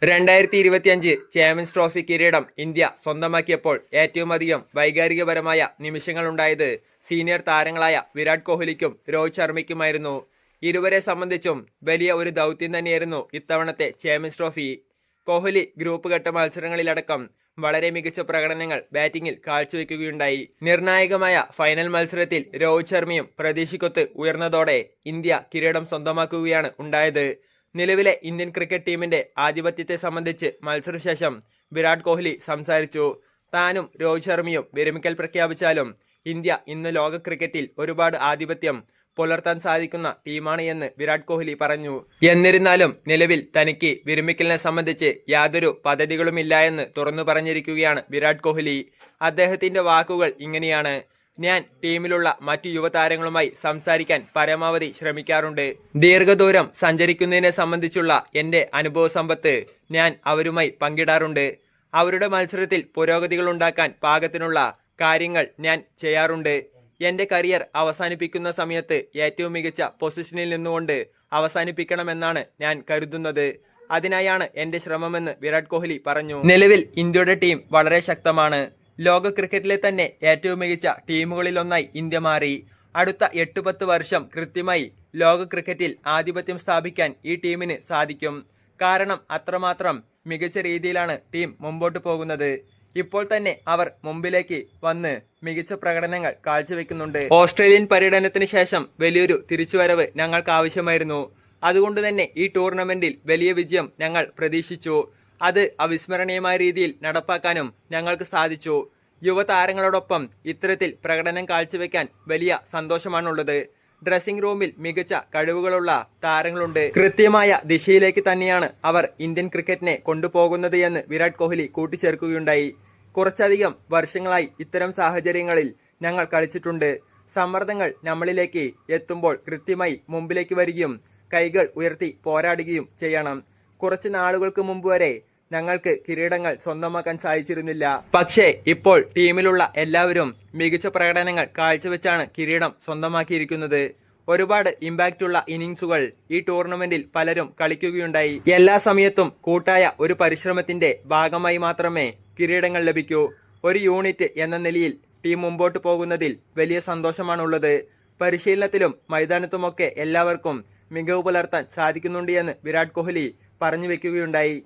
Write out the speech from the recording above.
2025 champions trophy കിരീടം India സ്വന്തമാക്കിയപ്പോൾ ഏറ്റവും അധികം വൈകാരികപരമായ നിമിഷങ്ങളുണ്ടായത് സീനിയർ താരങ്ങളായ വിരാട് കോഹ്ലിക്കും രോഹിത് ശർമ്മയ്ക്കുമായിരുന്നു. ഇരുവരെ സംബന്ധിച്ചും വലിയ ഒരു ദൗത്യം തന്നെയായിരുന്നു ഇത്തവണത്തെ ചാമ്പ്യൻസ് ട്രോഫി. കോഹ്ലി ഗ്രൂപ്പ് ഘട്ട മത്സരങ്ങളിലടക്കം വളരെ മികച്ച പ്രകടനങ്ങൾ ബാറ്റിംഗിൽ കാഴ്ചവെക്കുകയുണ്ടായി. നിർണായകമായ ഫൈനൽ മത്സരത്തിൽ രോഹിത് ശർമ്മയും പ്രതീക്ഷയ്ക്കൊത്ത് ഉയർന്നതോടെ ഇന്ത്യ കിരീടം സ്വന്തമാക്കുകയാണ് ഉണ്ടായത്. നിലവിലെ ഇന്ത്യൻ ക്രിക്കറ്റ് ടീമിന്റെ ആധിപത്യത്തെ സംബന്ധിച്ച് മത്സരശേഷം വിരാട് കോഹ്ലി സംസാരിച്ചു. താനും രോഹിത് ശർമ്മയും വിരമിക്കൽ പ്രഖ്യാപിച്ചാലും ഇന്ത്യ ഇന്ന് ലോക ക്രിക്കറ്റിൽ ഒരുപാട് ആധിപത്യം പുലർത്താൻ സാധിക്കുന്ന ടീമാണ് എന്ന് വിരാട് കോഹ്ലി പറഞ്ഞു. എന്നിരുന്നാലും നിലവിൽ തനിക്ക് വിരമിക്കലിനെ സംബന്ധിച്ച് യാതൊരു പദ്ധതികളുമില്ല എന്ന് തുറന്നു പറഞ്ഞിരിക്കുകയാണ് വിരാട് കോഹ്ലി. അദ്ദേഹത്തിന്റെ വാക്കുകൾ ഇങ്ങനെയാണ്: ഞാൻ ടീമിലുള്ള മറ്റു യുവതാരങ്ങളുമായി സംസാരിക്കാൻ പരമാവധി ശ്രമിക്കാറുണ്ട്. ദീർഘദൂരം സഞ്ചരിക്കുന്നതിനെ സംബന്ധിച്ചുള്ള എൻ്റെ അനുഭവ സമ്പത്ത് ഞാൻ അവരുമായി പങ്കിടാറുണ്ട്. അവരുടെ മത്സരത്തിൽ പുരോഗതികൾ ഉണ്ടാക്കാൻ പാകത്തിനുള്ള കാര്യങ്ങൾ ഞാൻ ചെയ്യാറുണ്ട്. എൻ്റെ കരിയർ അവസാനിപ്പിക്കുന്ന സമയത്ത് ഏറ്റവും മികച്ച പൊസിഷനിൽ നിന്നുകൊണ്ട് അവസാനിപ്പിക്കണമെന്നാണ് ഞാൻ കരുതുന്നത്. അതിനായാണ് എൻ്റെ ശ്രമമെന്ന് വിരാട് കോഹ്ലി പറഞ്ഞു. നിലവിൽ ഇന്ത്യയുടെ ടീം വളരെ ശക്തമാണ്. ലോക ക്രിക്കറ്റിലെ തന്നെ ഏറ്റവും മികച്ച ടീമുകളിലൊന്നായി ഇന്ത്യ മാറി. അടുത്ത 8-10 വർഷം കൃത്യമായി ലോക ക്രിക്കറ്റിൽ ആധിപത്യം സ്ഥാപിക്കാൻ ഈ ടീമിന് സാധിക്കും. കാരണം അത്രമാത്രം മികച്ച രീതിയിലാണ് ടീം മുമ്പോട്ട് പോകുന്നത്. ഇപ്പോൾ തന്നെ അവർ മുമ്പിലേക്ക് വന്ന് മികച്ച പ്രകടനങ്ങൾ കാഴ്ചവെക്കുന്നുണ്ട്. ഓസ്ട്രേലിയൻ പര്യടനത്തിന് ശേഷം വലിയൊരു തിരിച്ചുവരവ് ഞങ്ങൾക്ക് ആവശ്യമായിരുന്നു. അതുകൊണ്ട് തന്നെ ഈ ടൂർണമെന്റിൽ വലിയ വിജയം ഞങ്ങൾ പ്രതീക്ഷിച്ചു. അത് അവിസ്മരണീയമായ രീതിയിൽ നടപ്പാക്കാനും ഞങ്ങൾക്ക് സാധിച്ചു. യുവതാരങ്ങളോടൊപ്പം ഇത്തരത്തിൽ പ്രകടനം കാഴ്ചവെക്കാൻ വലിയ സന്തോഷമാണുള്ളത്. ഡ്രസ്സിംഗ് റൂമിൽ മികച്ച കഴിവുകളുള്ള താരങ്ങളുണ്ട്. കൃത്യമായ ദിശയിലേക്ക് തന്നെയാണ് അവർ ഇന്ത്യൻ ക്രിക്കറ്റിനെ കൊണ്ടുപോകുന്നത് എന്ന് വിരാട് കോഹ്ലി കൂട്ടിച്ചേർക്കുകയുണ്ടായി. കുറച്ചധികം വർഷങ്ങളായി ഇത്തരം സാഹചര്യങ്ങളിൽ ഞങ്ങൾ കളിച്ചിട്ടുണ്ട്. സമ്മർദ്ദങ്ങൾ നമ്മളിലേക്ക് എത്തുമ്പോൾ കൃത്യമായി മുമ്പിലേക്ക് വരികയും കൈകൾ ഉയർത്തി പോരാടുകയും ചെയ്യണം. കുറച്ച് നാളുകൾക്ക് മുമ്പ് വരെ ഞങ്ങൾക്ക് കിരീടങ്ങൾ സ്വന്തമാക്കാൻ സാധിച്ചിരുന്നില്ല. പക്ഷേ ഇപ്പോൾ ടീമിലുള്ള എല്ലാവരും മികച്ച പ്രകടനങ്ങൾ കാഴ്ചവെച്ചാണ് കിരീടം സ്വന്തമാക്കിയിരിക്കുന്നത്. ഒരുപാട് ഇമ്പാക്റ്റ് ഉള്ള ഇന്നിംഗ്സുകൾ ഈ ടൂർണമെന്റിൽ പലരും കളിക്കുകയുണ്ടായി. എല്ലാ സമയത്തും കൂട്ടായ ഒരു പരിശ്രമത്തിന്റെ ഭാഗമായി മാത്രമേ കിരീടങ്ങൾ ലഭിക്കൂ. ഒരു യൂണിറ്റ് എന്ന നിലയിൽ ടീം മുമ്പോട്ട് പോകുന്നതിൽ വലിയ സന്തോഷമാണുള്ളത്. പരിശീലനത്തിലും മൈതാനത്തുമൊക്കെ എല്ലാവർക്കും മികവ് പുലർത്താൻ സാധിക്കുന്നുണ്ട് എന്ന് വിരാട് കോഹ്ലി പറഞ്ഞു വെക്കുകയുണ്ടായി.